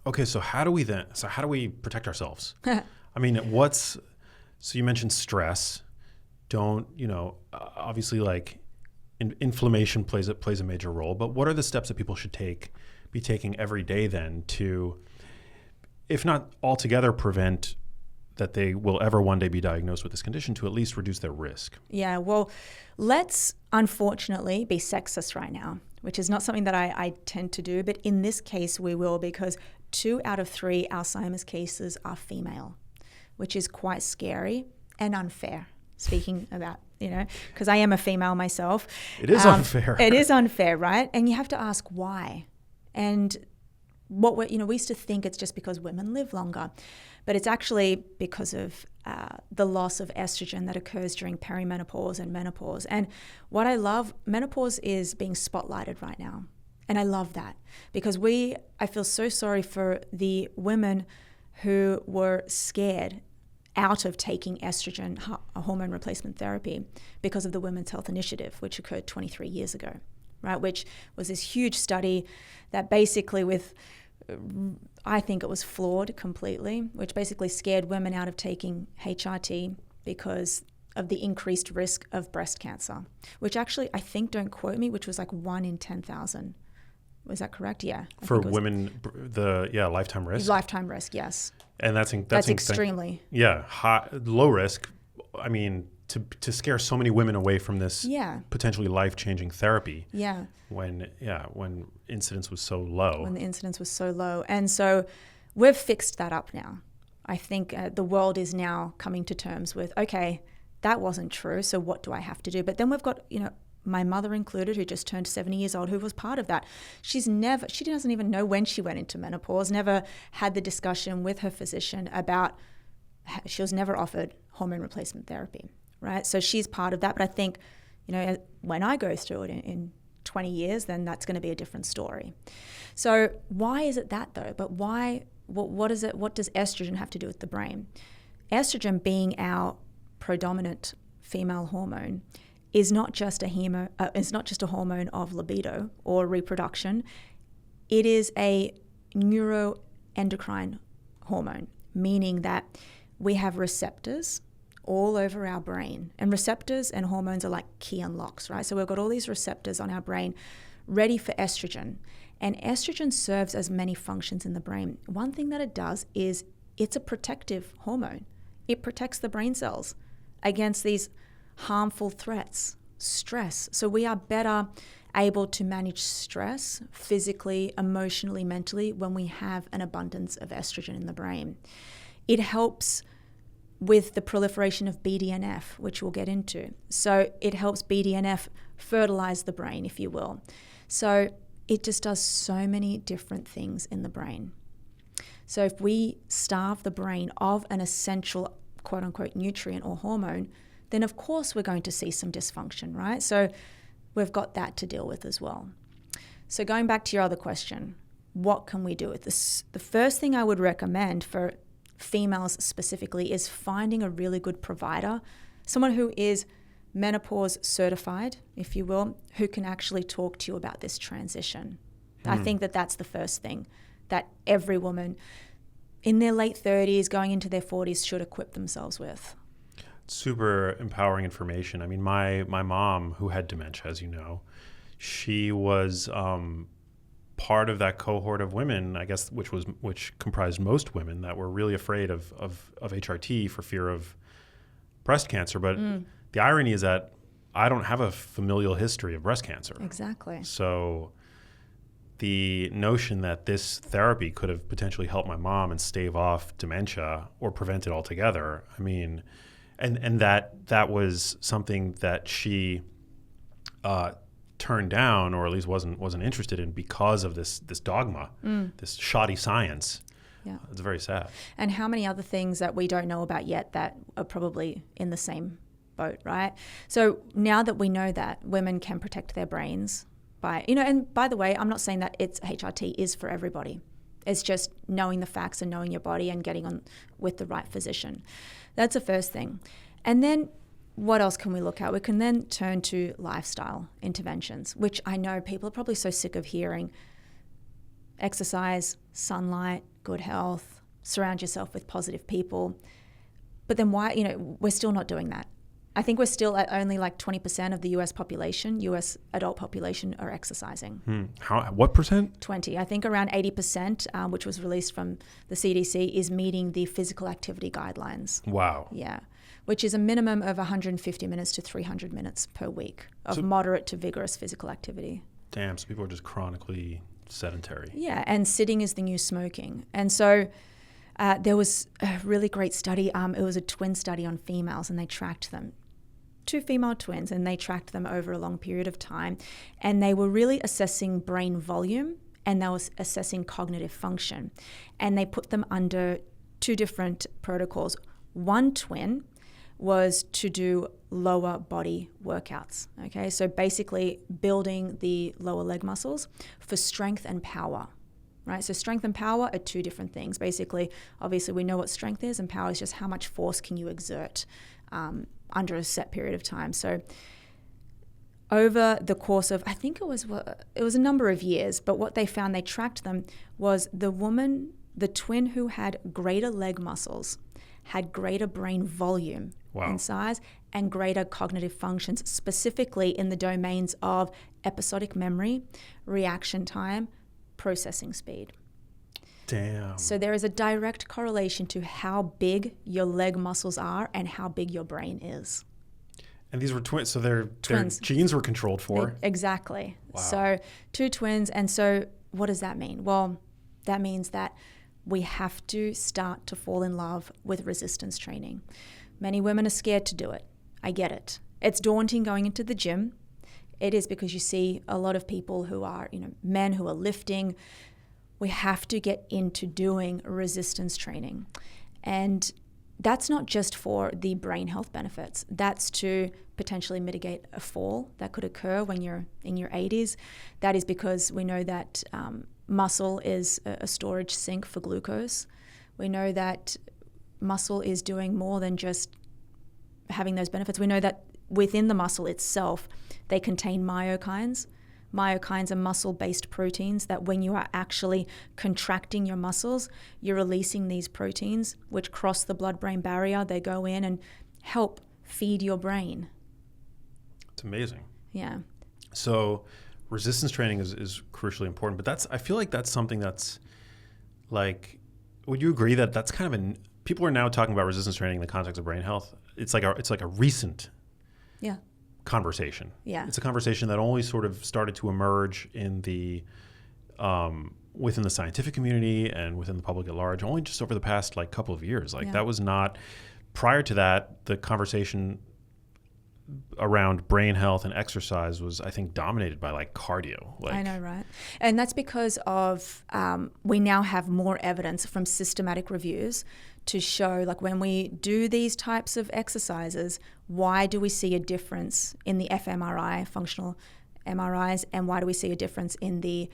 Okay, so how do we protect ourselves? I mean, so you mentioned stress. Obviously like inflammation plays a major role, but what are the steps that people should be taking every day then to, if not altogether prevent that they will ever one day be diagnosed with this condition, to at least reduce their risk? Yeah, well, let's unfortunately be sexist right now, which is not something that I tend to do, but in this case we will, because 2 out of 3 Alzheimer's cases are female, which is quite scary and unfair. Speaking about, because I am a female myself. It is unfair. It is unfair, right? And you have to ask why. And we used to think it's just because women live longer, but it's actually because of the loss of estrogen that occurs during perimenopause and menopause. And what I love, menopause is being spotlighted right now. And I love that because I feel so sorry for the women who were scared out of taking estrogen hormone replacement therapy because of the Women's Health Initiative, which occurred 23 years ago, right? Which was this huge study that basically I think it was flawed completely, which basically scared women out of taking HRT because of the increased risk of breast cancer, which actually, I think, don't quote me, which was like 1 in 10,000. Was that correct? Yeah. For women, lifetime risk? Lifetime risk, yes. And that's extremely. Low risk. I mean, to scare so many women away from this potentially life-changing therapy. Yeah. When incidence was so low. When the incidence was so low. And so we've fixed that up now. I think the world is now coming to terms with, okay, that wasn't true, so what do I have to do? But then we've got, my mother included, who just turned 70 years old, who was part of that. She doesn't even know when she went into menopause, never had the discussion with her physician about, she was never offered hormone replacement therapy, right? So she's part of that. But I think, when I go through it in 20 years, then that's going to be a different story. So why is it that though? But why, what is it? What does estrogen have to do with the brain? Estrogen, being our predominant female hormone, is not just a hormone of libido or reproduction. It is a neuroendocrine hormone, meaning that we have receptors all over our brain. And receptors and hormones are like key unlocks, right? So we've got all these receptors on our brain ready for estrogen. And estrogen serves as many functions in the brain. One thing that it does is it's a protective hormone. It protects the brain cells against these harmful threats, stress. So we are better able to manage stress physically, emotionally, mentally when we have an abundance of estrogen in the brain. It helps with the proliferation of BDNF, which we'll get into. So it helps BDNF fertilize the brain, if you will. So it just does so many different things in the brain. So if we starve the brain of an essential, quote unquote, nutrient or hormone, then of course we're going to see some dysfunction, right? So we've got that to deal with as well. So going back to your other question, what can we do with this? The first thing I would recommend for females specifically is finding a really good provider, someone who is menopause certified, if you will, who can actually talk to you about this transition. I think that that's the first thing that every woman in their late 30s, going into their 40s should equip themselves with. Super empowering information. I mean, my mom, who had dementia, as you know, she was part of that cohort of women, I guess, which comprised most women that were really afraid of HRT for fear of breast cancer. But the irony is that I don't have a familial history of breast cancer. Exactly. So the notion that this therapy could have potentially helped my mom and stave off dementia or prevent it altogether, I mean, and that was something that she turned down, or at least wasn't interested in, because of this dogma, this shoddy science. Yeah. It's very sad. And how many other things that we don't know about yet that are probably in the same boat, right? So now that we know that women can protect their brains by, and by the way, I'm not saying that HRT is for everybody. It's just knowing the facts and knowing your body and getting on with the right physician. That's the first thing. And then what else can we look at? We can then turn to lifestyle interventions, which I know people are probably so sick of hearing. exercise, sunlight, good health, surround yourself with positive people. But then why, we're still not doing that. I think we're still at only like 20% of the US population, US adult population, are exercising. What percent? 20. I think around 80%, which was released from the CDC, is meeting the physical activity guidelines. Wow. Yeah, which is a minimum of 150 minutes to 300 minutes per week of moderate to vigorous physical activity. Damn, so people are just chronically sedentary. Yeah, and sitting is the new smoking. And so there was a really great study. It was a twin study on females, and they tracked them. 2 female twins, and they tracked them over a long period of time. And they were really assessing brain volume, and they were assessing cognitive function. And they put them under 2 different protocols. One twin was to do lower body workouts. Okay, so basically building the lower leg muscles for strength and power. Right, so strength and power are 2 different things. Basically, obviously, we know what strength is, and power is just how much force can you exert under a set period of time. So over the course of, I think it was a number of years, but what they found, they tracked them, was the twin who had greater leg muscles had greater brain volume in size and greater cognitive functions, specifically in the domains of episodic memory, reaction time, processing speed. Damn. So there is a direct correlation to how big your leg muscles are and how big your brain is. And these were twins, so their Twins. genes were controlled for. Exactly. Wow. So 2 twins. And so what does that mean? Well, that means that we have to start to fall in love with resistance training. Many women are scared to do it. I get it. It's daunting going into the gym. It is, because you see a lot of people who are, men who are lifting. We have to get into doing resistance training. And that's not just for the brain health benefits. That's to potentially mitigate a fall that could occur when you're in your 80s. That is because we know that muscle is a storage sink for glucose. We know that muscle is doing more than just having those benefits. We know that within the muscle itself, they contain myokines. Myokines are muscle-based proteins that when you are actually contracting your muscles, you're releasing these proteins which cross the blood-brain barrier. They go in and help feed your brain. It's amazing. Yeah. So resistance training is crucially important, but I feel like that's something that's like, would you agree that that's kind of people are now talking about resistance training in the context of brain health? It's like a recent conversation. Yeah. It's a conversation that only sort of started to emerge in the within the scientific community and within the public at large only just over the past couple of years. That was not, prior to that, the conversation around brain health and exercise was, I think, dominated by cardio. I know, right? And that's because of we now have more evidence from systematic reviews to show, when we do these types of exercises, why do we see a difference in the fMRI, functional MRIs, and why do we see a difference in the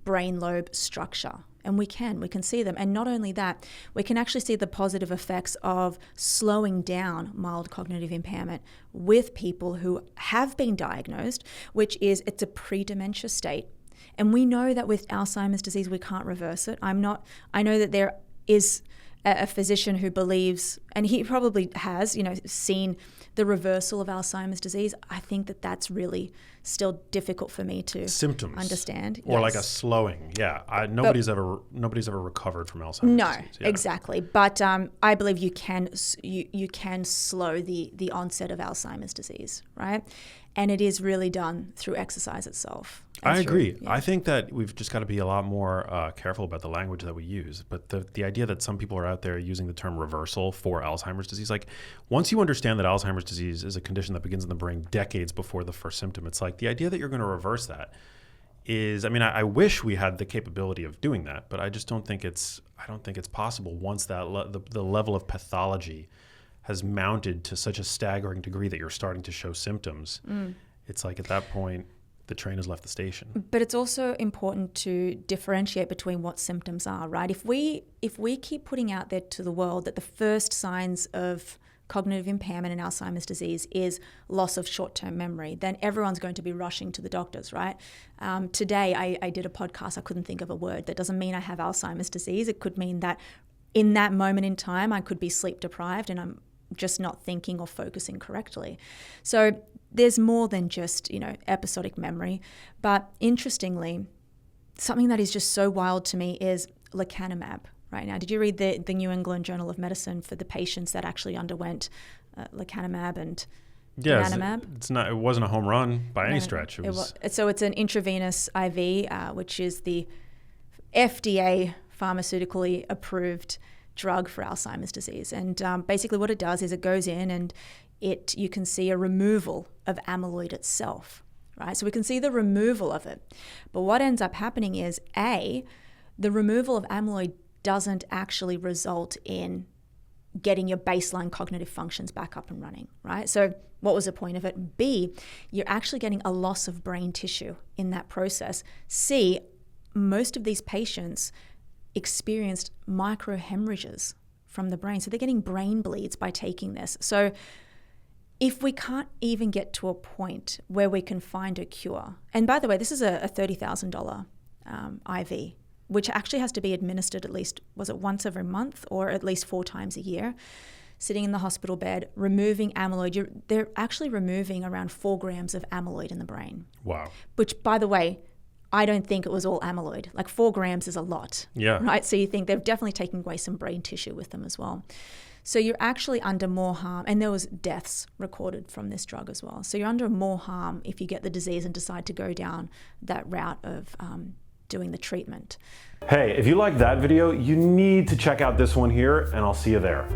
brain lobe structure? And we can see them. And not only that, we can actually see the positive effects of slowing down mild cognitive impairment with people who have been diagnosed, which is, it's a pre-dementia state. And we know that with Alzheimer's disease, we can't reverse it. I know that there is a physician who believes, and he probably has, seen the reversal of Alzheimer's disease. I think that that's really still difficult for me to symptoms understand. Or like a slowing. Yeah, nobody's ever recovered from Alzheimer's disease. No, exactly. But I believe you can slow the onset of Alzheimer's disease, right? And it is really done through exercise itself. I agree. Yeah. I think that we've just got to be a lot more careful about the language that we use. But the idea that some people are out there using the term reversal for Alzheimer's disease, once you understand that Alzheimer's disease is a condition that begins in the brain decades before the first symptom, it's the idea that you're going to reverse that is, I wish we had the capability of doing that, but I just don't think it's possible once that the level of pathology has mounted to such a staggering degree that you're starting to show symptoms. It's at that point, the train has left the station. But it's also important to differentiate between what symptoms are, right? If we keep putting out there to the world that the first signs of cognitive impairment in Alzheimer's disease is loss of short-term memory, then everyone's going to be rushing to the doctors, right? Today, I did a podcast. I couldn't think of a word. That doesn't mean I have Alzheimer's disease. It could mean that in that moment in time, I could be sleep deprived and I'm just not thinking or focusing correctly. So there's more than just, episodic memory. But interestingly, something that is just so wild to me is lecanemab. Right now, did you read the New England Journal of Medicine for the patients that actually underwent lecanemab and donanemab? It wasn't a home run by any stretch. So it's an intravenous IV, which is the FDA pharmaceutically approved drug for Alzheimer's disease. And basically what it does is it goes in and you can see a removal of amyloid itself, right? So we can see the removal of it. But what ends up happening is, the removal of amyloid doesn't actually result in getting your baseline cognitive functions back up and running, right? So what was the point of it? B, you're actually getting a loss of brain tissue in that process. C, most of these patients experienced microhemorrhages from the brain. So they're getting brain bleeds by taking this. So if we can't even get to a point where we can find a cure, and by the way, this is a $30,000 IV, which actually has to be administered at least, was it once every month or at least 4 times a year, sitting in the hospital bed, removing amyloid. They're actually removing around 4 grams of amyloid in the brain. Wow. Which, by the way, I don't think it was all amyloid. Like 4 grams is a lot. Yeah. Right? So you think they're definitely taking away some brain tissue with them as well. So you're actually under more harm, and there was deaths recorded from this drug as well. So you're under more harm if you get the disease and decide to go down that route of doing the treatment. Hey, if you liked that video, you need to check out this one here, and I'll see you there.